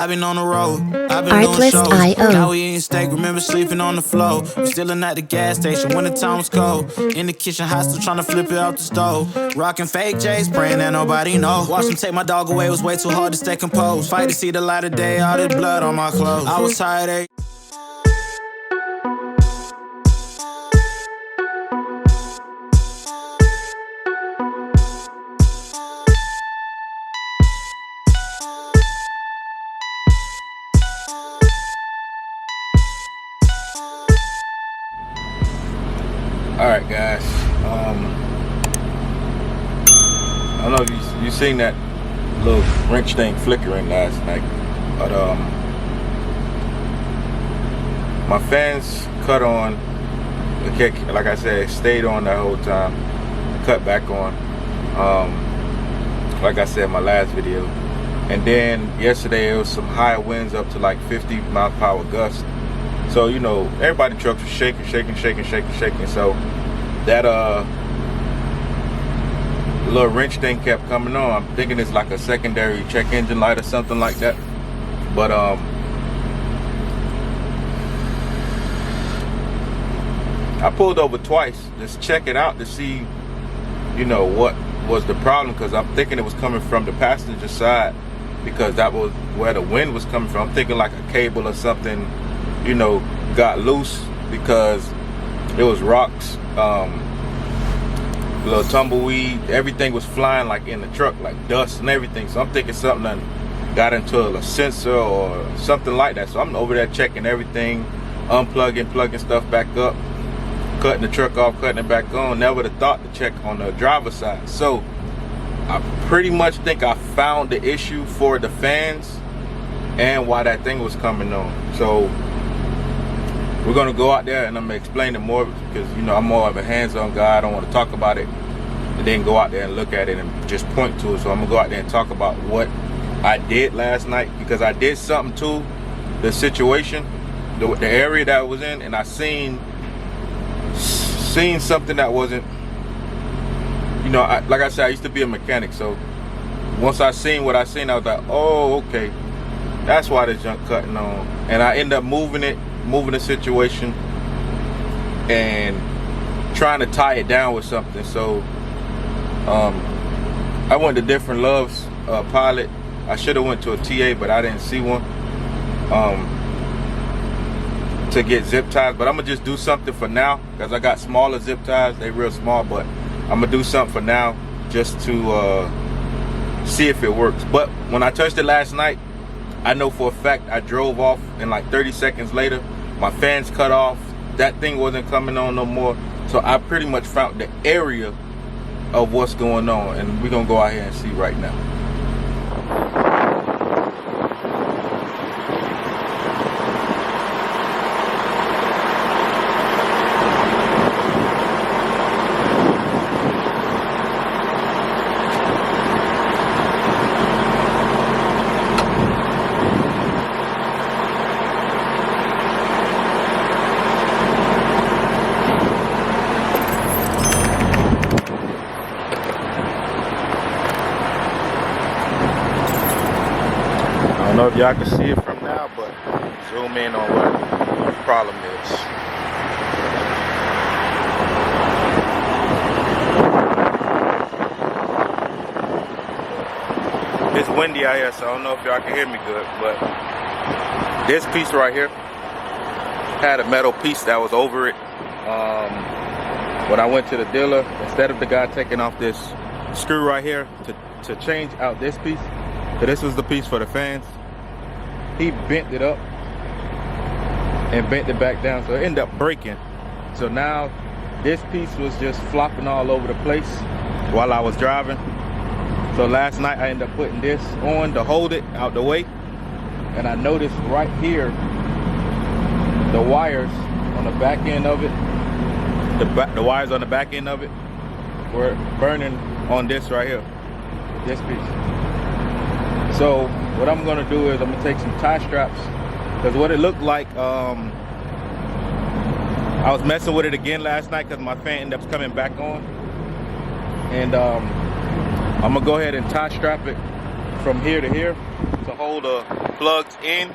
I've been on the road, I've been doing shows. Artlist.io. Now we eating steak, remember sleeping on the floor. We stillin' at the gas station when the time was cold. In the kitchen, hot still tryna flip it out the stove. Rockin' fake J's, praying that nobody know. Watch them take my dog away, it was way too hard to stay composed. Fight to see the light of day, all this blood on my clothes. I was tired of Alright guys, I don't know if you seen that little wrench thing flickering last night, but my fans cut on, okay, like I said, stayed on that whole time, cut back on, like I said in my last video, and then yesterday it was some high winds up to like 50 mile per hour gusts. So, you know, everybody trucks were shaking. So that little wrench thing kept coming on. I'm thinking it's like a secondary check engine light or something like that. But I pulled over twice, just check it out to see, you know, what was the problem, because I'm thinking it was coming from the passenger side, because that was where the wind was coming from. I'm thinking like a cable or something, you know, got loose, because it was rocks, little tumbleweed, everything was flying like in the truck, like dust and everything. So I'm thinking something that got into a sensor or something like that. So I'm over there checking everything, unplugging, plugging stuff back up, cutting the truck off, cutting it back on. Never would have thought to check on the driver's side. So I pretty much think I found the issue for the fans and why that thing was coming on. So we're gonna go out there and I'm gonna explain it more, because, you know, I'm more of a hands-on guy. I don't want to talk about it and then go out there and look at it and just point to it. So I'm gonna go out there and talk about what I did last night, because I did something to the situation, the area that I was in, and I seen something that wasn't, you know, like I said, I used to be a mechanic. So once I seen what I seen, I was like, oh, okay, that's why this junk cutting on. And I end up moving the situation and trying to tie it down with something. So I went to Different Loves Pilot. I should have went to a TA, but I didn't see one to get zip ties. But I'm gonna just do something for now, because I got smaller zip ties. They real small, but I'm gonna do something for now just to see if it works. But when I touched it last night, I know for a fact I drove off, and like 30 seconds later, my fans cut off. That thing wasn't coming on no more. So I pretty much found the area of what's going on, and we're gonna go out here and see right now. I don't know if y'all can see it from now, but zoom in on what the problem is. It's windy out here, so I don't know if y'all can hear me good, but this piece right here had a metal piece that was over it. When I went to the dealer, instead of the guy taking off this screw right here to change out this piece, so this was the piece for the fans, he bent it up and bent it back down, so it ended up breaking. So now this piece was just flopping all over the place while I was driving. So last night I ended up putting this on to hold it out the way, and I noticed right here the wires on the back end of it, the wires on the back end of it were burning on this right here, this piece. So what I'm gonna do is I'm gonna take some tie straps, because what it looked like, I was messing with it again last night because my fan ended up coming back on, and I'm gonna go ahead and tie strap it from here to here to hold the plugs in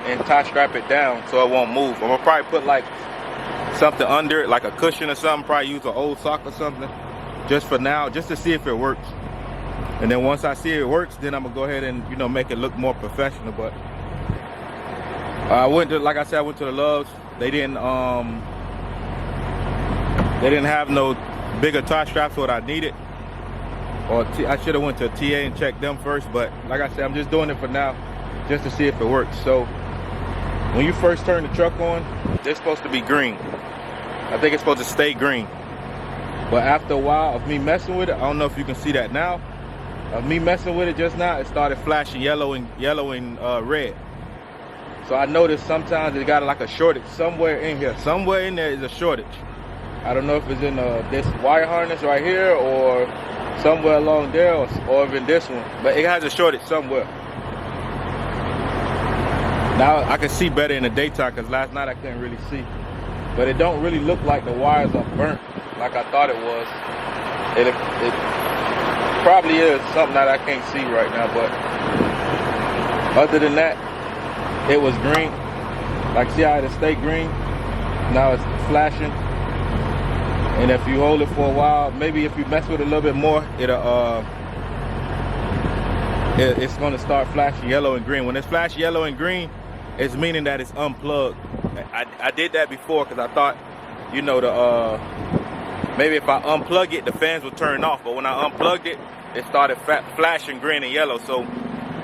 and tie strap it down so it won't move. I'm gonna probably put like something under it, like a cushion or something. Probably use an old sock or something, just for now, just to see if it works. And then once I see it works, then I'm gonna go ahead and, you know, make it look more professional. But I went to, like I said, I went to the Loves. They didn't have no bigger tie straps what I needed. Or I should have went to TA and checked them first. But like I said, I'm just doing it for now, just to see if it works. So when you first turn the truck on, they're supposed to be green. I think it's supposed to stay green. But after a while of me messing with it, I don't know if you can see that now. Of me messing with it just now, it started flashing yellow and red. So I noticed sometimes it got like a shortage somewhere in here. Somewhere in there is a shortage. I don't know if it's in this wire harness right here or somewhere along there, or even this one. But it has a shortage somewhere. Now I can see better in the daytime because last night I couldn't really see. But it don't really look like the wires are burnt like I thought it was. It probably is something that I can't see right now, but other than that, it was green. Like, see how it stayed green? Now it's flashing. And if you hold it for a while, maybe if you mess with it a little bit more, it's gonna start flashing yellow and green. When it's flashing yellow and green, it's meaning that it's unplugged. I did that before because I thought, you know, maybe if I unplug it, the fans will turn off. But when I unplugged it, it started flashing green and yellow. So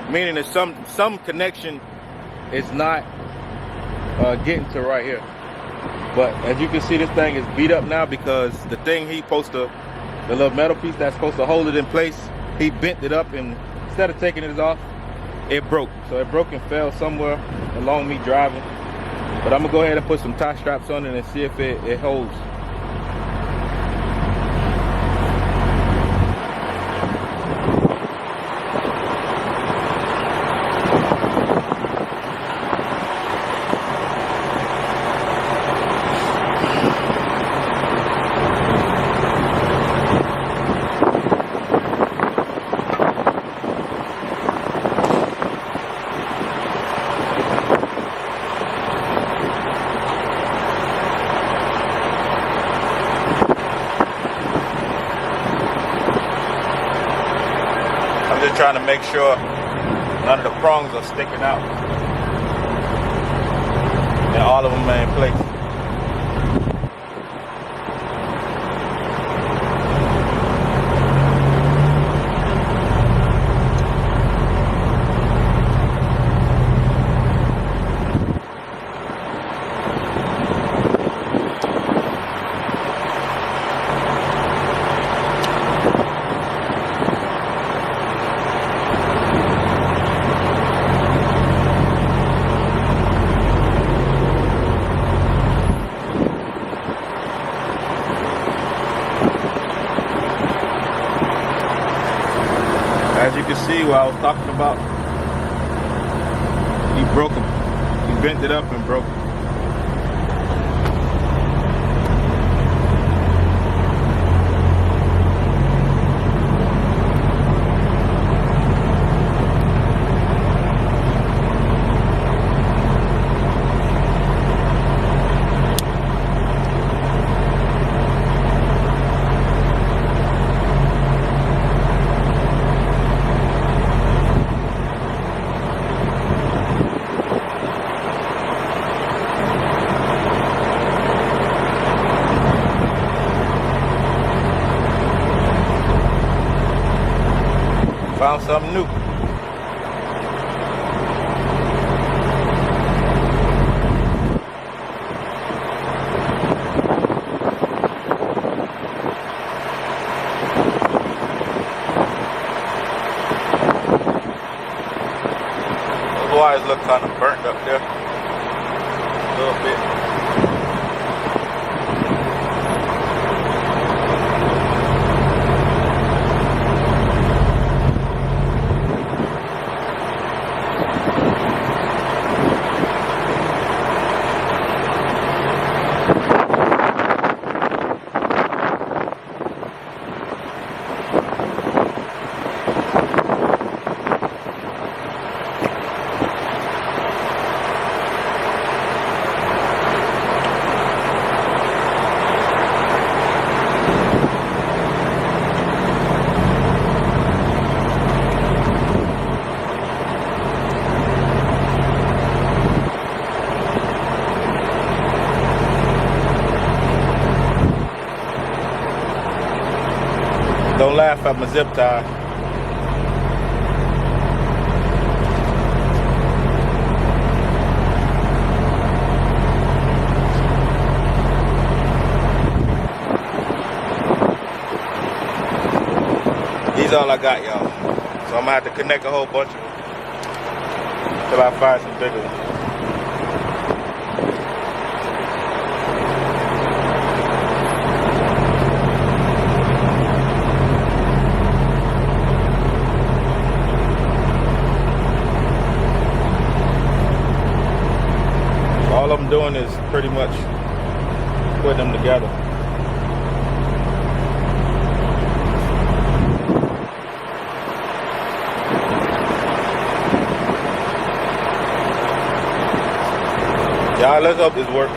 meaning that some connection is not getting to right here. But as you can see, this thing is beat up now because the thing the little metal piece that's supposed to hold it in place, he bent it up, and instead of taking it off, it broke. So it broke and fell somewhere along me driving. But I'm gonna go ahead and put some tie straps on it and see if it holds. Trying to make sure none of the prongs are sticking out and all of them are in place. As you can see, what I was talking about, he broke them. He bent it up and broke it. Found something new. Those wires look kind of burnt up there. A little bit. Don't laugh at my zip tie. These all I got, y'all. So I'm gonna have to connect a whole bunch of them till I find some bigger ones. All I'm doing is pretty much putting them together. Y'all, let's hope this works.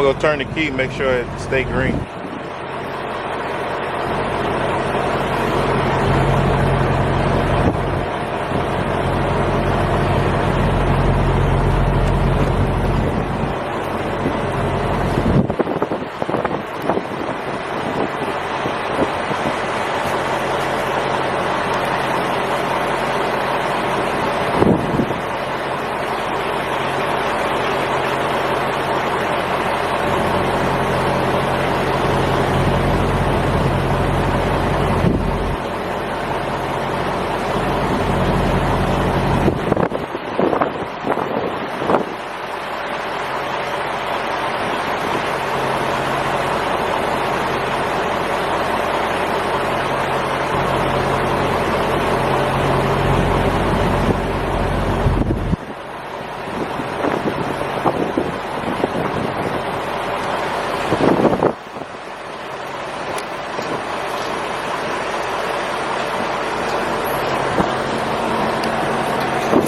gonna go turn the key, make sure it stay green.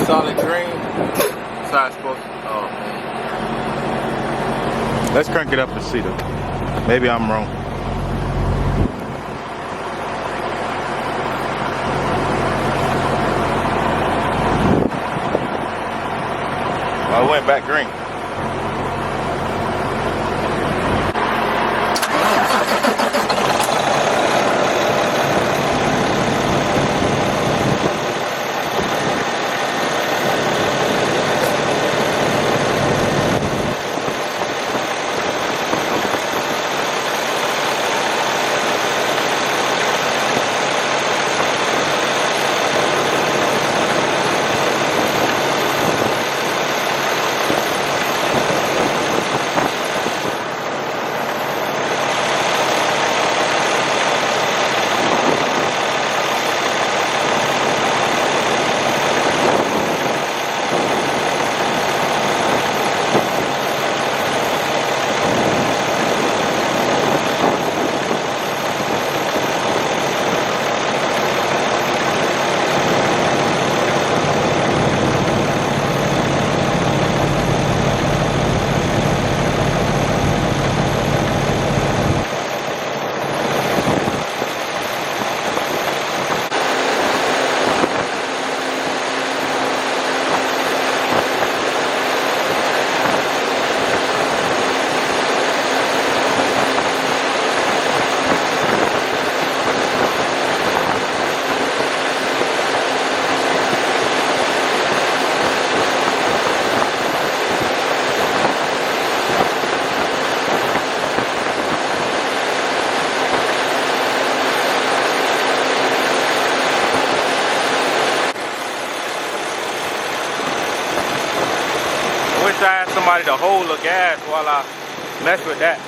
Solid green. That's how it's supposed to. Oh man. Let's crank it up and see though. Maybe I'm wrong. I went back green. Wish I had somebody to hold the gas while I mess with that.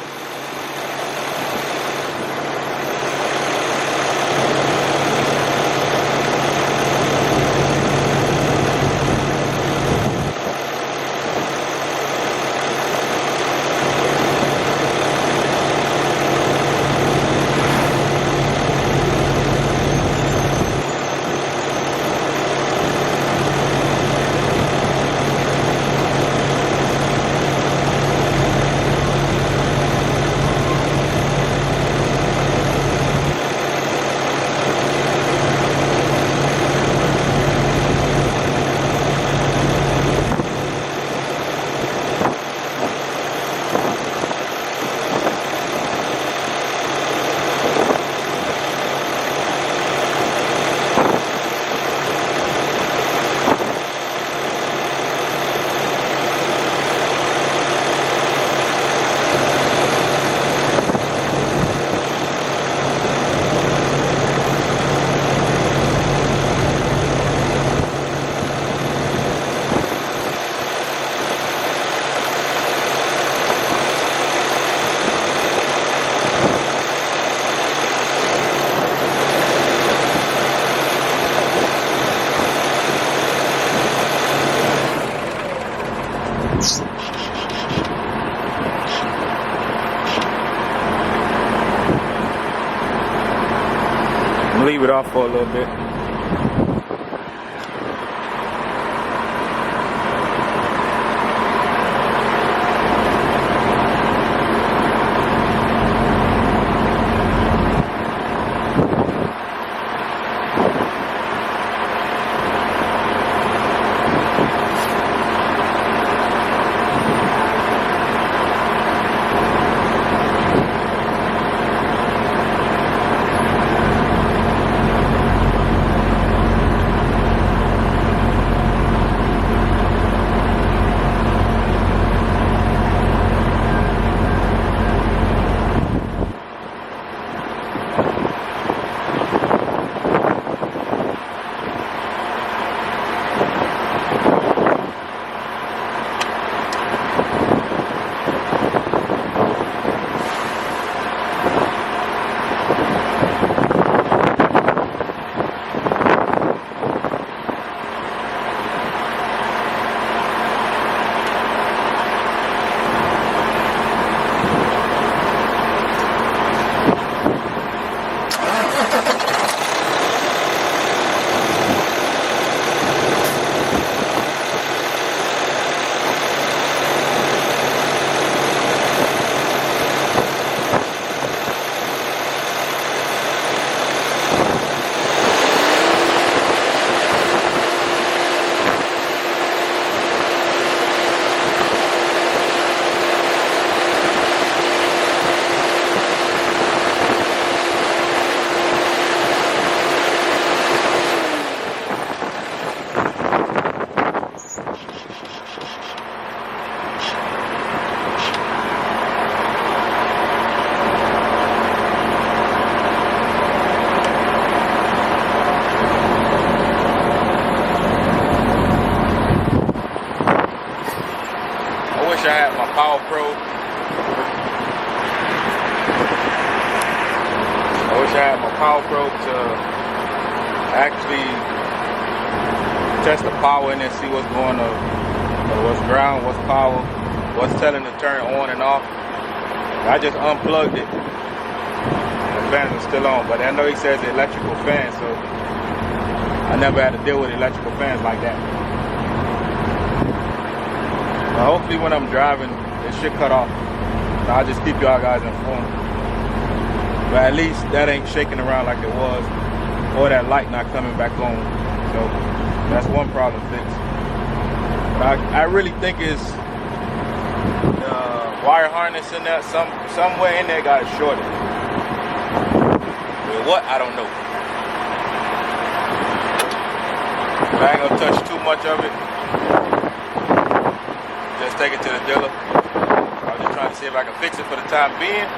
Leave it off for a little bit. probe. I wish I had my power probe to actually test the power in and see what's going on, what's ground, what's power, what's telling to turn on and off. I just unplugged it. The fans are still on, but I know he says electrical fan, so I never had to deal with electrical fans like that. But hopefully when I'm driving, it should cut off. So I'll just keep y'all guys informed. But at least that ain't shaking around like it was, or that light not coming back on. So that's one problem fixed. But I really think it's the wire harness in there, somewhere in there got shorted. With what? I don't know. But I ain't gonna touch too much of it. Just take it to the dealer. I was just trying to see if I can fix it for the time being.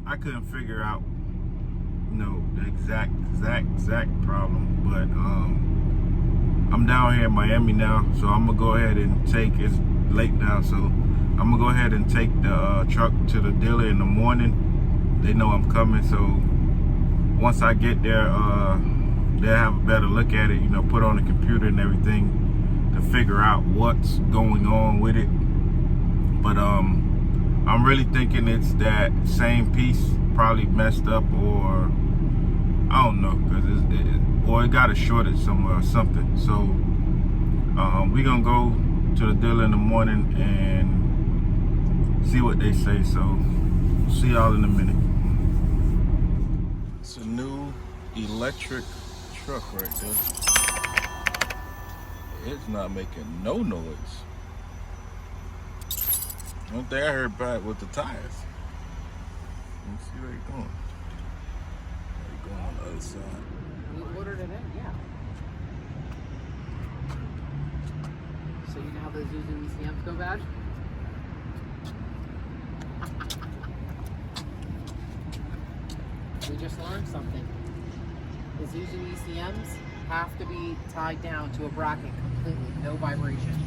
I couldn't figure out, the exact problem, but I'm down here in Miami now, so I'm gonna go ahead and it's late now, so I'm gonna go ahead and take the truck to the dealer in the morning. They know I'm coming, so once I get there, they'll have a better look at it, put on the computer and everything to figure out what's going on with it. But I'm really thinking it's that same piece probably messed up, or I don't know, or it got a shortage somewhere or something. So we're gonna go to the dealer in the morning and see what they say. So see y'all in a minute. It's a new electric truck right there. It's not making no noise. One thing I heard bad with the tires. Let's see where you're going. You're going on the other side. We ordered it in, yeah. So you know how those Zuzu ECMs go bad? We just learned something. The Zuzu ECMs have to be tied down to a bracket completely, no vibration.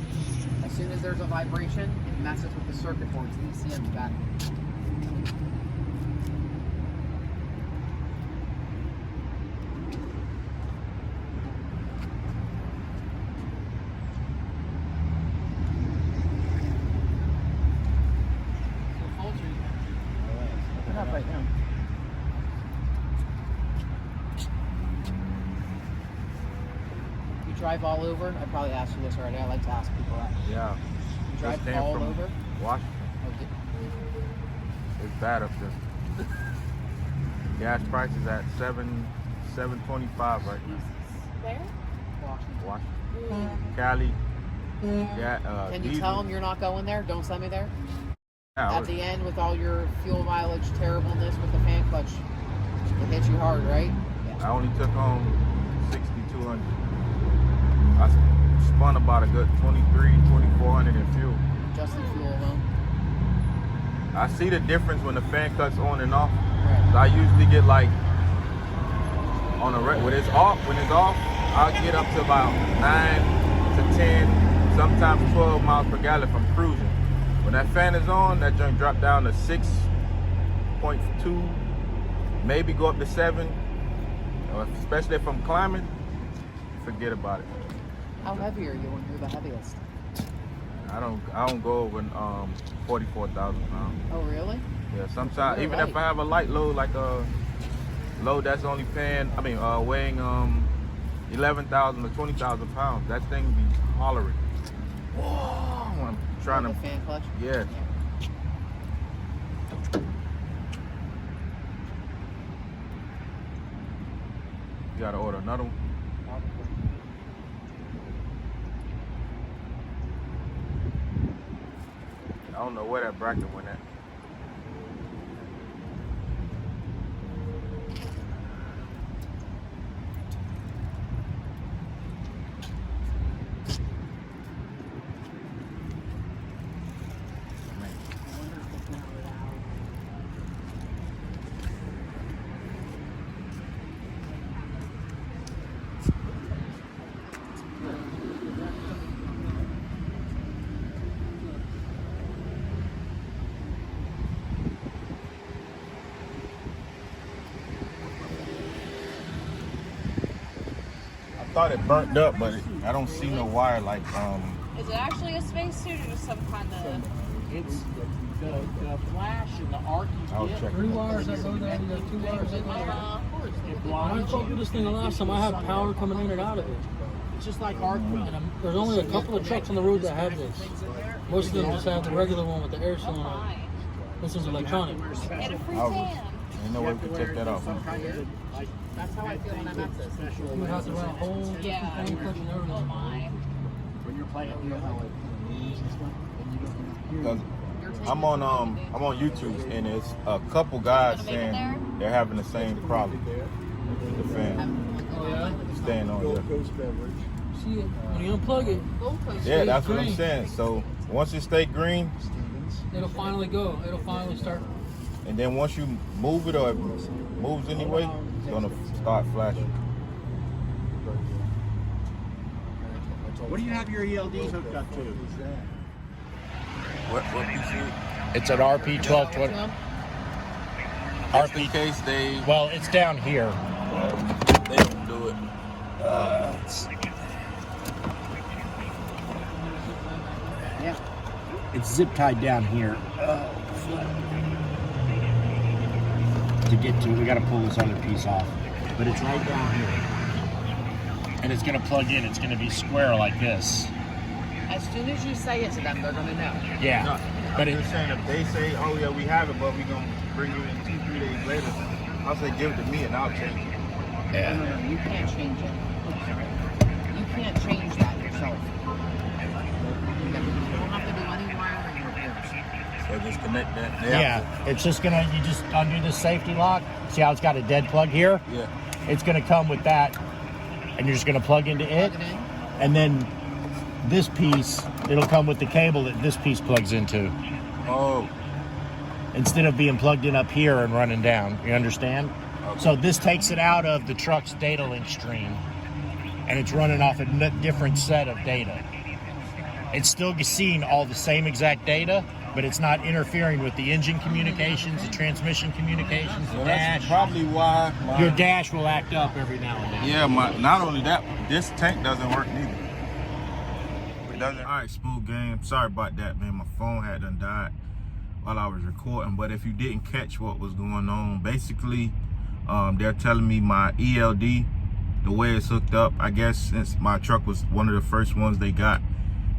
As soon as there's a vibration, it messes with the circuit boards, the ECM's back. Right now. You drive all over? I probably asked you this already. I like to ask people that. Yeah. You drive all over? Washington. Okay. It's bad up there. Gas prices at $7.25 right now. Where? Washington. Cali. Yeah. Can you tell them you're not going there? Don't send me there. Yeah, at the end, with all your fuel mileage terribleness with the fan clutch, it hits you hard, right? Yeah. I only took home 6,200. I spun about a good 2,400 in fuel. Just in fuel alone. I see the difference when the fan cuts on and off. Right. So I usually get like on a when it's off, I'll get up to about 9 to 10, sometimes 12 miles per gallon from cruising. When that fan is on, that joint drop down to 6.2, maybe go up to 7. Especially if I'm climbing, forget about it. How heavy are you when you're the heaviest? I don't go over 44,000 pounds. Oh really? Yeah, sometimes really even light. if I have a light load, like a load that's only weighing 11,000 to 20,000 pounds, that thing be hollering. Whoa! When I'm trying the to fan clutch. Yeah. You gotta order another one. I don't know where that bracket went at. I thought it burnt up, but I don't see no wire like Is it actually a spacesuit or just some kind of? It's the flash and the arc I'll you get. check. 3 wires that go down, you got 2 wires that go down. Of course, it When I blinds plugged you. this thing the last time, I had power coming in and out of it. It's just like arc welding. And there's only a couple of trucks on the road that have this. Most of them just have the regular one with the air cylinder. Fine. This is electronic. Get a free I'll- tan. Ain't no way we can take that off. Like, that's how I feel when I'm at this. You would have to run a whole different Yeah. phone clutch and everything. Fine. When you're playing, you know how it moves and stuff, and you don't hear Because I'm on YouTube and it's a couple guys saying they're having the same problem. The fan Oh yeah? staying on there. See it? When you unplug it, Yeah, that's what I'm green. saying. So once it stay green, it'll finally go. It'll finally start. and then once you move it or it moves anyway, it's gonna start flashing. What do you have your ELDs hooked up to? What piece is it? It's an RP 1220. Just in case they Well, it's down here. don't do it. It's zip tied down here. To get to, we got to pull this other piece off. But it's right down here. And it's going to plug in. It's going to be square like this. As soon as you say it to them, they're going to know. Yeah. But You're it, saying if they say, "Oh yeah, we have it, but we gonna bring you in 2-3 days later," I'll say, "Give it to me and I'll change it." No, no, no, you can't change it. You can't change that yourself. You don't have to do any wiring repairs. So just connect that. yeah, it's just going to, you just undo the safety lock. See how it's got a dead plug here? Yeah. It's going to come with that. And you're just going to plug into it. Plug it in. And then this piece, it'll come with the cable that this piece plugs into. Oh. Instead of being plugged in up here and running down. You understand? Okay. So this takes it out of the truck's data link stream, and it's running off a different set of data. It's still seeing all the same exact data, but it's not interfering with the engine communications, the transmission communications, the Well, dash. that's probably why Your dash will act up every now and then. Yeah, not only that, this tank doesn't work neither. It doesn't. All right, Smooth Game. Sorry about that, man. My phone had done died while I was recording. But if you didn't catch what was going on, basically, they're telling me my ELD, the way it's hooked up, I guess since my truck was one of the first ones they got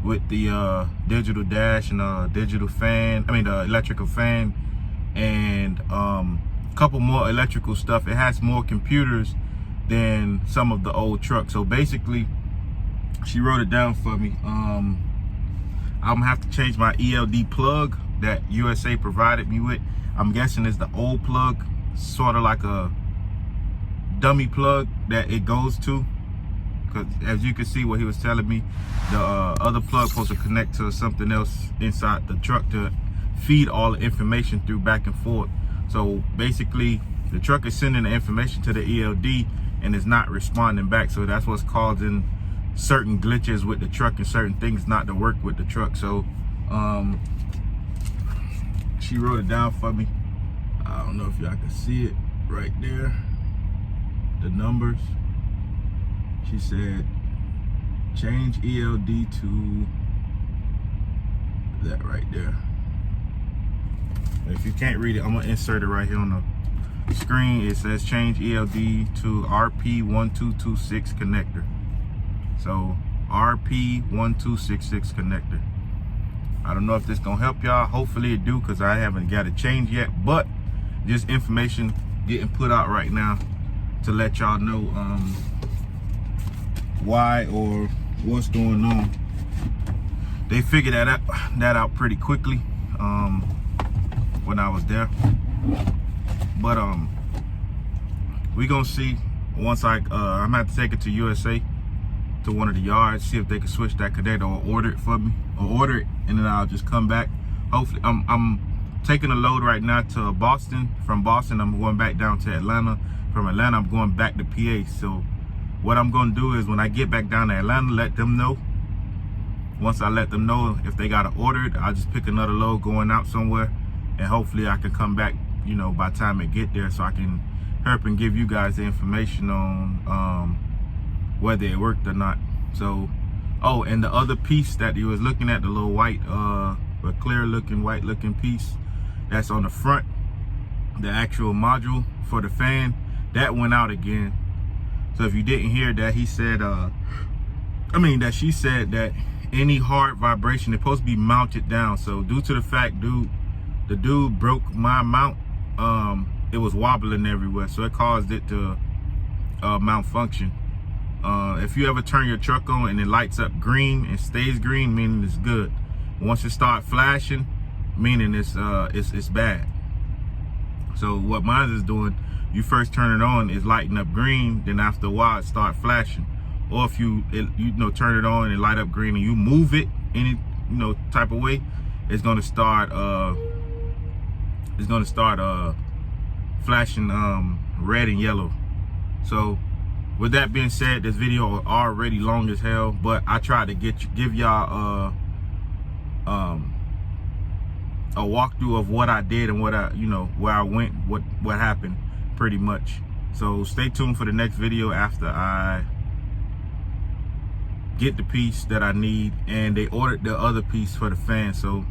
with the digital dash and digital fan, the electrical fan, and a couple more electrical stuff. It has more computers than some of the old trucks. So basically, she wrote it down for me. I'm gonna have to change my ELD plug that USA provided me with. I'm guessing it's the old plug, sort of like a dummy plug that it goes to. Because as you can see what he was telling me, the other plug supposed to connect to something else inside the truck to feed all the information through back and forth. So basically, the truck is sending the information to the ELD and it's not responding back. So that's what's causing certain glitches with the truck and certain things not to work with the truck. So she wrote it down for me. I don't know if y'all can see it right there, the numbers. She said change ELD to that right there. If you can't read it, I'm gonna insert it right here on the screen. It says change ELD to RP1226 connector. So RP1266 connector. I don't know if this gonna help y'all. Hopefully it do, because I haven't got it changed yet. But just information getting put out right now to let y'all know why or what's going on. They figured that out pretty quickly. when I was there. But we gonna see once I'm gonna have to take it to USA to one of the yards, see if they can switch that connector or order it for me, or order it, and then I'll just come back. Hopefully, I'm taking a load right now to Boston. From Boston, I'm going back down to Atlanta. From Atlanta, I'm going back to PA. So what I'm gonna do is when I get back down to Atlanta, let them know. Once I let them know if they gotta order it, I'll just pick another load going out somewhere, and hopefully I can come back, you know, by the time it get there, so I can help and give you guys the information on whether it worked or not. So, oh, and the other piece that you was looking at, the little white, the clear looking, white looking piece that's on the front, the actual module for the fan, that went out again. So if you didn't hear that, he said, that she said that any hard vibration is supposed to be mounted down. So due to the fact, the dude broke my mount, it was wobbling everywhere, so it caused it to malfunction. If you ever turn your truck on and it lights up green and stays green, meaning it's good. Once it starts flashing, meaning it's bad. So what mine is doing, you first turn it on, it's lighting up green, then after a while it start flashing. Or if you turn it on and light up green and you move it any type of way, it's gonna start flashing red and yellow. So with that being said, this video is already long as hell, but I tried to give y'all a walkthrough of what I did and what where I went, what happened pretty much. So stay tuned for the next video after I get the piece that I need, and they ordered the other piece for the fan. So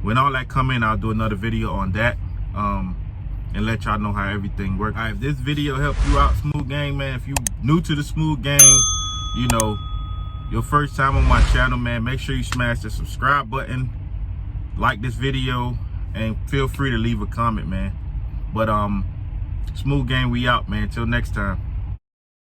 when all that come in, I'll do another video on that and let y'all know how everything works. All right, if this video helped you out, Smooth Gang, man, if you new to the Smooth Gang, your first time on my channel, man, make sure you smash the subscribe button, like this video, and feel free to leave a comment, man. But Smooth Gang, we out, man. Till next time.